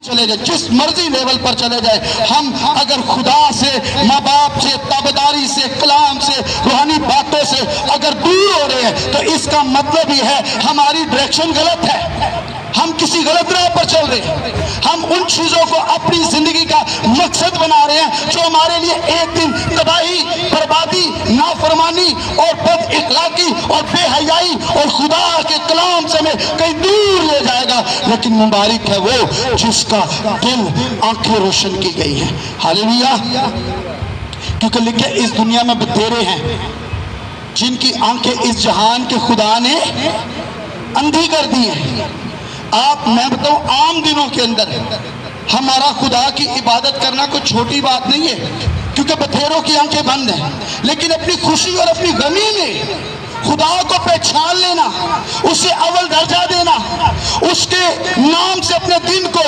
چلے جائے، جس مرضی لیول پر چلے جائے، ہم اگر خدا سے، ماں باپ سے، تابعداری سے، کلام سے، روحانی باتوں سے اگر دور ہو رہے ہیں تو اس کا مطلب یہ ہے ہماری ڈائریکشن غلط ہے، ہم کسی غلط راہ پر چل رہے ہیں، ہم ان چیزوں کو اپنی زندگی کا مقصد بنا رہے ہیں جو ہمارے لیے ایک دن تباہی، بربادی، نافرمانی اور بد اخلاقی اور بے حیائی اور خدا کے کلام سے ہمیں کہیں دور لے جائے گا۔ لیکن مبارک ہے وہ جس کا دل، آنکھیں روشن کی گئی ہیں۔ ہاللیلویا! کیونکہ لکھے اس دنیا میں بتیرے ہیں جن کی آنکھیں اس جہان کے خدا نے اندھی کر دی ہیں۔ میں بتاؤں، عام دنوں کے اندر ہمارا خدا کی عبادت کرنا کوئی چھوٹی بات نہیں ہے، کیونکہ بتھیروں کی آنکھیں بند ہیں، لیکن اپنی خوشی اور اپنی غمی میں خدا کو پہچان لینا، اسے اول درجہ دینا، اس کے نام سے اپنے دن کو،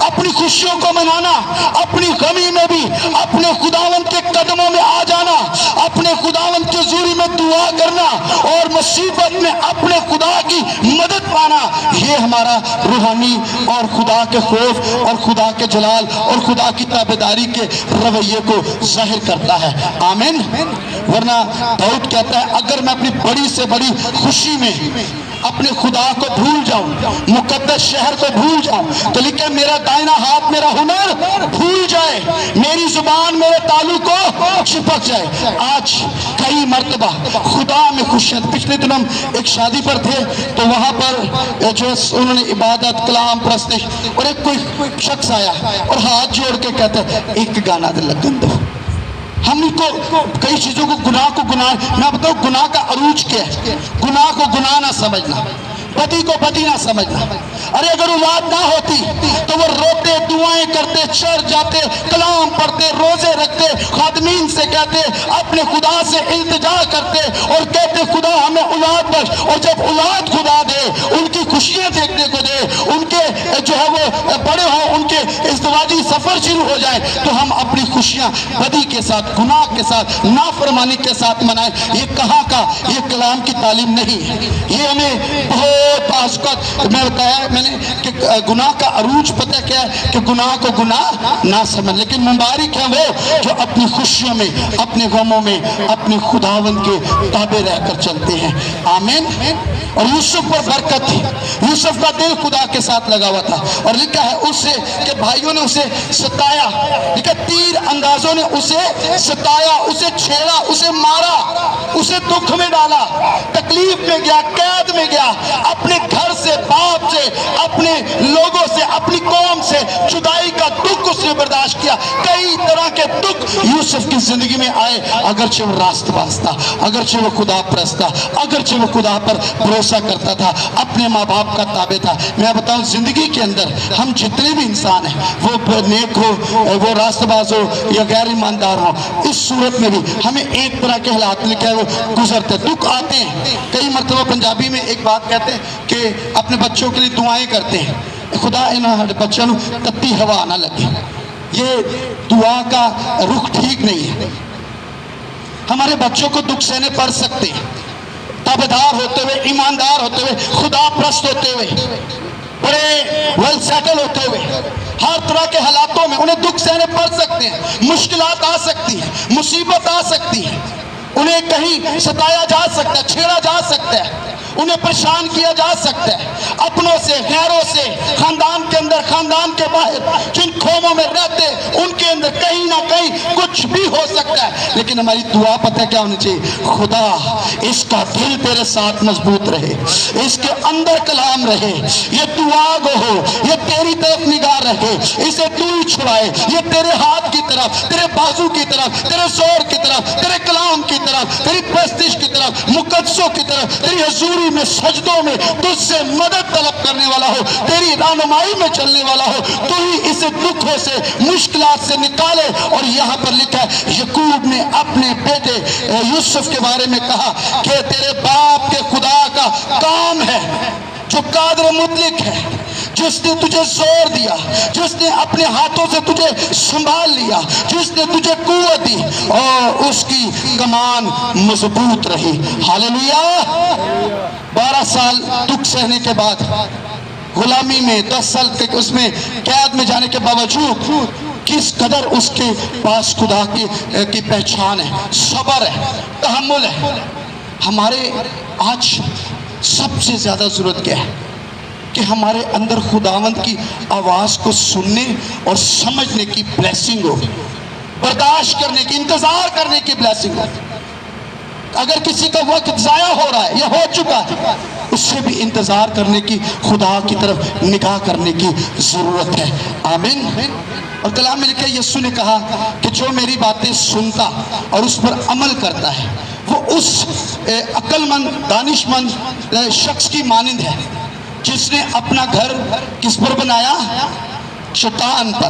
اپنی خوشیوں کو منانا، اپنی غمی میں بھی اپنے خداوند کے قدموں میں آ جانا، اپنے خداوند کے حضوری میں دعا کرنا اور مصیبت میں اپنے خدا کی مدد پانا، یہ ہمارا روحانی اور خدا کے خوف اور خدا کے جلال اور خدا کی تابعداری کے رویے کو ظاہر کرتا ہے۔ آمین۔ ورنہ داؤد کہتا ہے اگر میں اپنی بڑی سے بڑی خوشی میں اپنے خدا کو بھول جاؤں، مقدس شہر کو بھول جاؤں، تو لکھے میرا دائنا ہاتھ میرا ہنر بھول جائے، میری زبان میرے تالو کو چپک جائے۔ آج کئی مرتبہ خدا میں خوشیاں، پچھلے دن ہم ایک شادی پر تھے تو وہاں پر جو انہوں نے عبادت، کلام، پرستش، اور ایک کوئی شخص آیا اور ہاتھ جوڑ کے کہتا ہے ایک گانا دے لگن دو۔ ہم کو کئی چیزوں کو گناہ، میں بتاؤں گناہ کا عروج کیا ہے؟ گناہ کو گناہ نہ سمجھنا، بدی کو بدی نہ سمجھنا۔ ارے اگر اولاد نہ ہوتی تو وہ روتے، دعائیں کرتے، چرچ جاتے، کلام پڑھتے، روزے رکھتے، خادمین سے کہتے، اپنے خدا سے التجا کرتے اور کہتے خدا ہمیں اولاد بخش، اور جب اولاد خدا دے، ان کی خوشیاں دیکھنے کو دے، ان کے جو ہے وہ بڑے ہوں، ان کے ازدواجی سفر شروع ہو جائے، تو ہم اپنی خوشیاں بدی کے ساتھ، گناہ کے ساتھ، نافرمانی کے ساتھ منائیں۔ یہ کہاں کا؟ یہ کلام کی تعلیم نہیں ہے۔ یہ ہمیں بہت باسکت میں بتایا میں نے کہ گناہ کا عروج پتہ کیا ہے کہ گناہ کو گناہ نہ سمجھ، لیکن مبارک ہے وہ جو اپنی خوشیوں میں، اپنے غموں میں اپنے خداوند کے تابع رہ کر چلتے ہیں۔ آمین۔ اور یوسف پر برکت تھی، یوسف کا دل خدا کے ساتھ لگا ہوا تھا، اور لکھا ہے اس سے کہ بھائیوں نے اسے ستایا، لکھا تیر اندازوں نے اسے ستایا، اسے چھیڑا، اسے مارا، اسے دکھ میں ڈالا، تکلیف میں گیا، قید میں گیا، اپنے گھر سے، باپ سے، اپنے لوگوں سے، اپنی قوم سے جدائی کا دکھ اس نے برداشت کیا۔ کئی طرح کے دکھ یوسف کی زندگی میں آئے، اگرچہ وہ راست باز تھا، اگرچہ وہ خدا پرست تھا، اگرچہ وہ خدا پر بھروسہ کرتا تھا، اپنے ماں باپ کا تابع تھا۔ میں بتاؤں زندگی کے اندر ہم جتنے بھی انسان ہیں، وہ نیک ہو، وہ راست باز ہو یا غیر ایماندار ہو، اس صورت میں بھی ہمیں ایک طرح کے حالات لکھے ہیں وہ گزرتے، دکھ آتے ہیں۔ کئی مرتبہ پنجابی میں ایک بات کہتے ہیں کہ اپنے بچوں کے لیے دعائیں کرتے ہیں، خدا انہوں بچوں کو تتی ہوا نہ لگے۔ یہ دعا کا رخ ٹھیک نہیں ہے۔ ہمارے بچوں کو دکھ سہنے پڑ سکتے ہیں، تابعدار ہوتے ہوئے، ایماندار ہوتے ہوئے، خدا پرست ہوتے ہوئے، بڑے ویل سیٹل ہوتے ہوئے، ہر طرح کے حالاتوں میں انہیں دکھ سہنے پڑ سکتے ہیں، مشکلات آ سکتی ہیں، مصیبت آ سکتی ہے، انہیں کہیں ستایا جا سکتا ہے، چھیڑا جا سکتا ہے، انہیں پریشان کیا جا سکتا ہے، اپنوں سے، غیروں سے، خاندان کے اندر، خاندان کے باہر، جن قوموں میں رہتے ان کے اندر کہیں نہ کہیں کچھ بھی ہو سکتا ہے۔ لیکن ہماری دعا پتہ کیا ہونی چاہیے؟ خدا اس کا دل تیرے ساتھ مضبوط رہے، اس کے اندر کلام رہے، یہ دعا گو ہو، یہ تیری طرف نگاہ رہے، اسے تو ہی چھڑائے، یہ تیرے ہاتھ کی طرف، تیرے بازو کی طرف، تیرے زور کی طرف، تیرے کلام کی طرف، تیری پرستش کی طرف، مقدسوں کی طرف، تیری حضوری میں، سجدوں میں تجھ سے مدد طلب کرنے والا ہو، تیری رہنمائی میں چلنے والا ہو، تو ہی اسے دکھوں سے، مشکلات سے نکالے۔ اور یہاں پر لکھا ہے یعقوب نے اپنے بیٹے یوسف کے بارے میں کہا کہ تیرے باپ کے خدا کا کام ہے جو قادر مطلق ہے، جس نے تجھے زور دیا، جس نے اپنے ہاتھوں سے تجھے سنبھال لیا، جس نے تجھے قوت دی، اور اس کی کمان مضبوط رہی۔ ہاللیلویا۔ 12 سال دکھ سہنے کے بعد غلامی میں 10 سال تک اس میں قید میں جانے کے باوجود کس قدر اس کے پاس خدا کی پہچان ہے، صبر ہے، تحمل ہے۔ ہمارے آج سب سے زیادہ ضرورت کیا ہے کہ ہمارے اندر خداوند کی آواز کو سننے اور سمجھنے کی بلیسنگ ہو، برداشت کرنے کی، انتظار کرنے کی بلیسنگ ہو۔ اگر کسی کا وقت ضائع ہو رہا ہے یا ہو چکا ہے، اس سے بھی انتظار کرنے کی، خدا کی طرف نگاہ کرنے کی ضرورت ہے۔ آمین۔ اور کلام میں لکھا یسوع نے کہا کہ جو میری باتیں سنتا اور اس پر عمل کرتا ہے وہ اس عقل مند، دانش مند شخص کی مانند ہے جس نے اپنا گھر کس پر بنایا؟ چٹان پر۔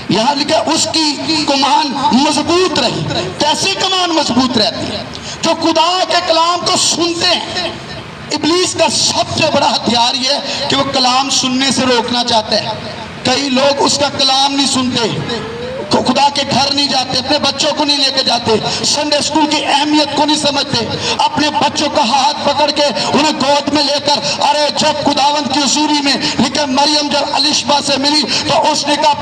یہاں لکھا اس کی کمان مضبوط رہی۔ کیسی کمان مضبوط رہتی ہے؟ جو خدا کے کلام کو سنتے ہیں۔ ابلیس کا سب سے بڑا ہتھیار یہ ہے کہ وہ کلام سننے سے روکنا چاہتے ہیں۔ کئی لوگ اس کا کلام نہیں سنتے، خدا کے گھر نہیں جاتے، اپنے بچوں کو نہیں لے کے جاتے، سنڈے اسکول کی اہمیت کو نہیں سمجھتے، اپنے بچوں کا ہاتھ پکڑ کے انہیں گود میں لے کر، ارے جب خداوند کی حضوری میں لیکن مریم جب الشبہ سے ملی تو اس نے کہا